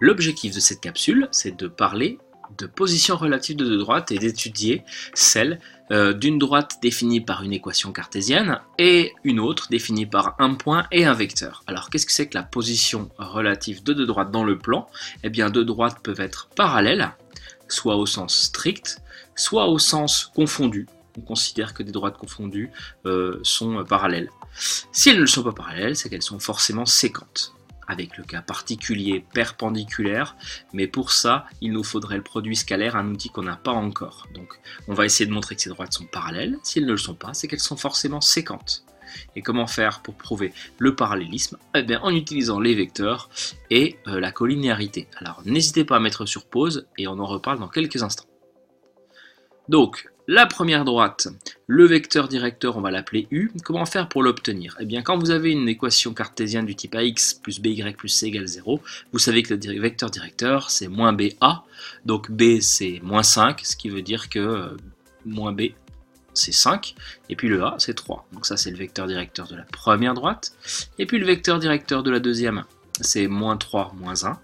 L'objectif de cette capsule, c'est de parler de position relative de deux droites et d'étudier celle d'une droite définie par une équation cartésienne et une autre définie par un point et un vecteur. Alors qu'est-ce que c'est que la position relative de deux droites dans le plan? Eh bien, deux droites peuvent être parallèles, soit au sens strict, soit au sens confondu. On considère que des droites confondues sont parallèles. Si elles ne sont pas parallèles, c'est qu'elles sont forcément séquentes, avec le cas particulier perpendiculaire, mais pour ça, il nous faudrait le produit scalaire, un outil qu'on n'a pas encore. Donc, on va essayer de montrer que ces droites sont parallèles. Si elles ne le sont pas, c'est qu'elles sont forcément séquentes. Et comment faire pour prouver le parallélisme? Eh bien, en utilisant les vecteurs et la collinéarité. Alors, n'hésitez pas à mettre sur pause et on en reparle dans quelques instants. Donc, la première droite, le vecteur directeur, on va l'appeler U. Comment faire pour l'obtenir? Eh bien, quand vous avez une équation cartésienne du type AX plus BY plus C égale 0, vous savez que le vecteur directeur, c'est moins BA. Donc, B, c'est moins 5, ce qui veut dire que moins B, c'est 5. Et puis le A, c'est 3. Donc ça, c'est le vecteur directeur de la première droite. Et puis le vecteur directeur de la deuxième, c'est moins 3, moins 1.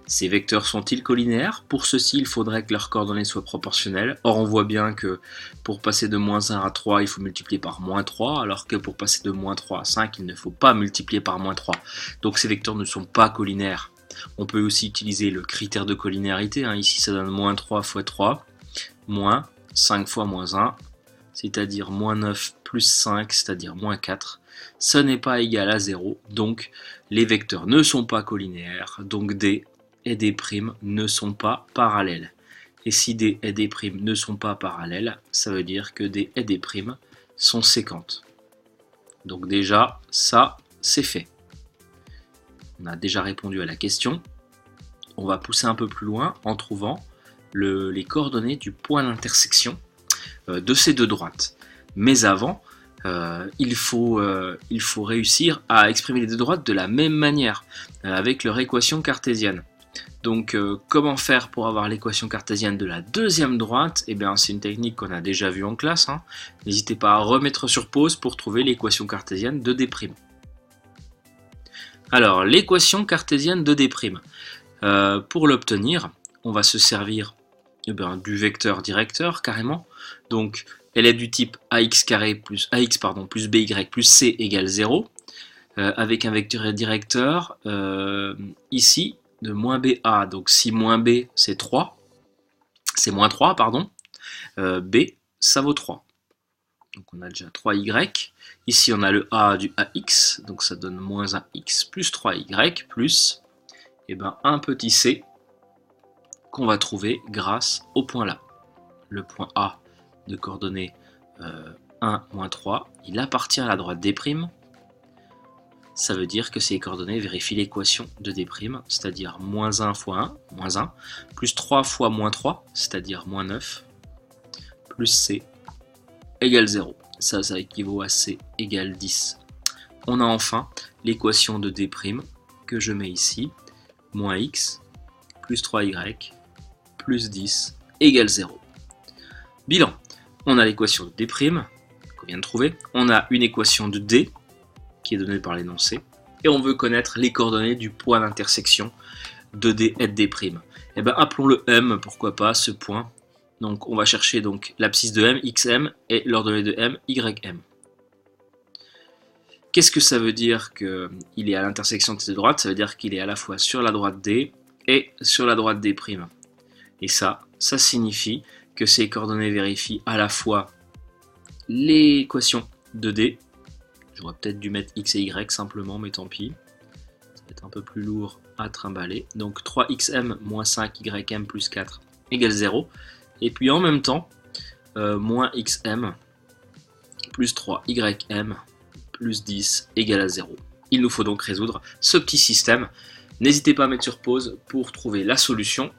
Ces vecteurs sont-ils collinéaires? Pour ceci, il faudrait que leurs coordonnées soient proportionnelles. Or, on voit bien que pour passer de moins 1 à 3, il faut multiplier par moins 3, alors que pour passer de moins 3 à 5, il ne faut pas multiplier par moins 3. Donc ces vecteurs ne sont pas collinaires. On peut aussi utiliser le critère de collinéarité. Ici, ça donne moins 3 fois 3, moins 5 fois moins 1, c'est-à-dire moins 9 plus 5, c'est-à-dire moins 4. Ce n'est pas égal à 0, donc les vecteurs ne sont pas collinéaires, donc D et D' ne sont pas parallèles. Et si D et D' ne sont pas parallèles, ça veut dire que D et D' sont séquentes. Donc déjà, ça, c'est fait. On a déjà répondu à la question. On va pousser un peu plus loin en trouvant les coordonnées du point d'intersection de ces deux droites. Mais avant, il faut réussir à exprimer les deux droites de la même manière, avec leur équation cartésienne. Donc, comment faire pour avoir l'équation cartésienne de la deuxième droite? Eh bien, c'est une technique qu'on a déjà vue en classe. N'hésitez pas à remettre sur pause pour trouver l'équation cartésienne de D'. Alors, l'équation cartésienne de D'. Pour l'obtenir, on va se servir du vecteur directeur carrément. Donc, elle est du type ax plus by plus c égale 0, avec un vecteur directeur ici de moins ba. Donc si moins b c'est 3, c'est moins 3, pardon, b ça vaut 3. Donc on a déjà 3y. Ici on a le a du ax, donc ça donne moins 1x plus 3y plus un petit c qu'on va trouver grâce au point là. Le point A de coordonnées 1, moins 3, il appartient à la droite D'. Ça veut dire que ces coordonnées vérifient l'équation de D', c'est-à-dire moins 1 fois 1, moins 1, plus 3 fois moins 3, c'est-à-dire moins 9, plus C égale 0. Ça équivaut à C égale 10. On a enfin l'équation de D' que je mets ici, moins x plus 3y plus 10 égale 0. Bilan, on a l'équation de D' qu'on vient de trouver, on a une équation de D qui est donnée par l'énoncé, et on veut connaître les coordonnées du point d'intersection de D et de D'. Et appelons-le M, pourquoi pas, ce point. Donc on va chercher donc l'abscisse de M, xm, et l'ordonnée de M, ym. Qu'est-ce que ça veut dire qu'il est à l'intersection de ces deux droites? Ça veut dire qu'il est à la fois sur la droite D et sur la droite D'. Et ça signifie que ces coordonnées vérifient à la fois l'équation de D. J'aurais peut-être dû mettre x et y simplement, mais tant pis. Ça va être un peu plus lourd à trimballer. Donc 3xm moins 5ym plus 4 égale 0. Et puis en même temps, moins xm plus 3ym plus 10 égale à 0. Il nous faut donc résoudre ce petit système. N'hésitez pas à mettre sur pause pour trouver la solution.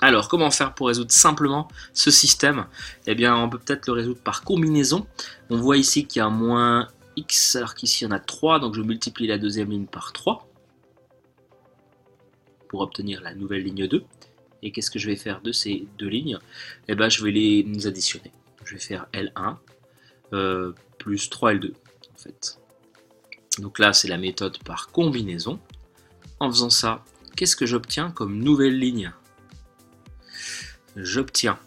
Alors, comment faire pour résoudre simplement ce système? Eh bien, on peut peut-être le résoudre par combinaison. On voit ici qu'il y a un moins x, alors qu'ici il y en a 3, donc je multiplie la deuxième ligne par 3 pour obtenir la nouvelle ligne 2. Et qu'est-ce que je vais faire de ces deux lignes? Eh bien, je vais les additionner. Je vais faire L1 plus 3L2, en fait. Donc là, c'est la méthode par combinaison. En faisant ça, qu'est-ce que j'obtiens comme nouvelle ligne? J'obtiens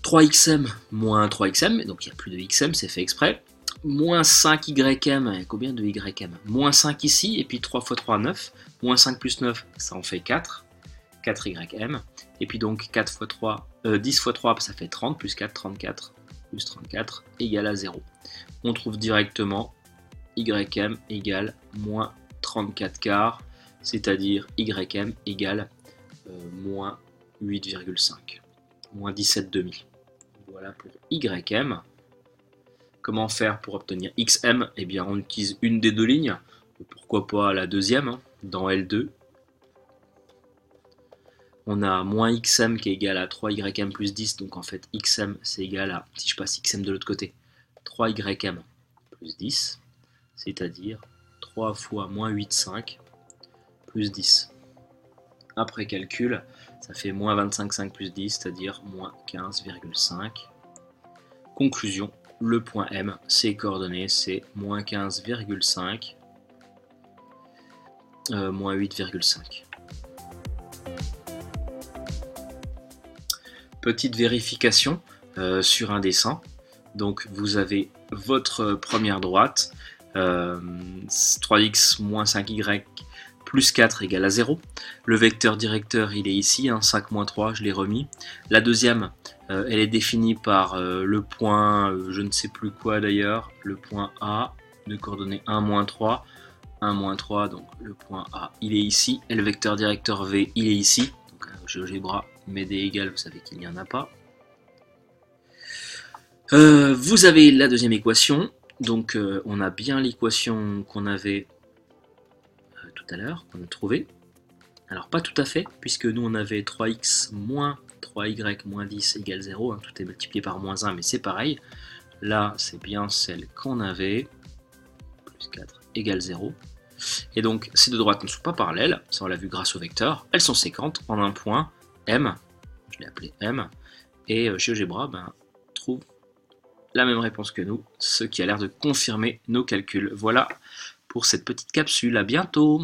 3xm moins 3xm, donc il n'y a plus de xm, c'est fait exprès, moins 5ym, combien de ym? Moins 5 ici, et puis 3 fois 3, 9, moins 5 plus 9, ça en fait 4, 4ym, et puis donc 4 fois 3, 10 fois 3, ça fait 30, plus 4, 34, plus 34, égale à 0. On trouve directement ym égale moins 34 quarts, c'est-à-dire ym égale moins 8,5, moins 17 demi. Voilà pour ym. Comment faire pour obtenir xm? Eh bien, on utilise une des deux lignes, pourquoi pas la deuxième, dans L2. On a moins xm qui est égal à 3ym plus 10, donc en fait xm c'est égal à, si je passe xm de l'autre côté, 3ym plus 10, c'est-à-dire 3 fois moins 8,5 plus 10. Après calcul, ça fait moins 25,5 plus 10, c'est-à-dire moins 15,5. Conclusion, le point M, ses coordonnées, c'est moins 15,5, moins 8,5. Petite vérification sur un dessin. Donc vous avez votre première droite, 3x moins 5y plus 4 égale à 0. Le vecteur directeur, il est ici, 5 moins 3, je l'ai remis. La deuxième, elle est définie par le point, je ne sais plus quoi d'ailleurs, le point A, de coordonnées 1, moins 3, 1, moins 3, donc le point A, il est ici. Et le vecteur directeur V, il est ici. Donc GeoGebra, mais des égales, vous savez qu'il n'y en a pas. Vous avez la deuxième équation, donc on a bien l'équation qu'on avait tout à l'heure, qu'on a trouvée. Alors pas tout à fait, puisque nous on avait 3x moins 3y moins 10 égale 0, tout est multiplié par moins 1, mais c'est pareil. Là c'est bien celle qu'on avait, plus 4 égale 0. Et donc ces deux droites ne sont pas parallèles, ça on l'a vu grâce au vecteur, elles sont séquentes en un point M, je l'ai appelé M, et GeoGebra trouve la même réponse que nous, ce qui a l'air de confirmer nos calculs. Voilà pour cette petite capsule, à bientôt!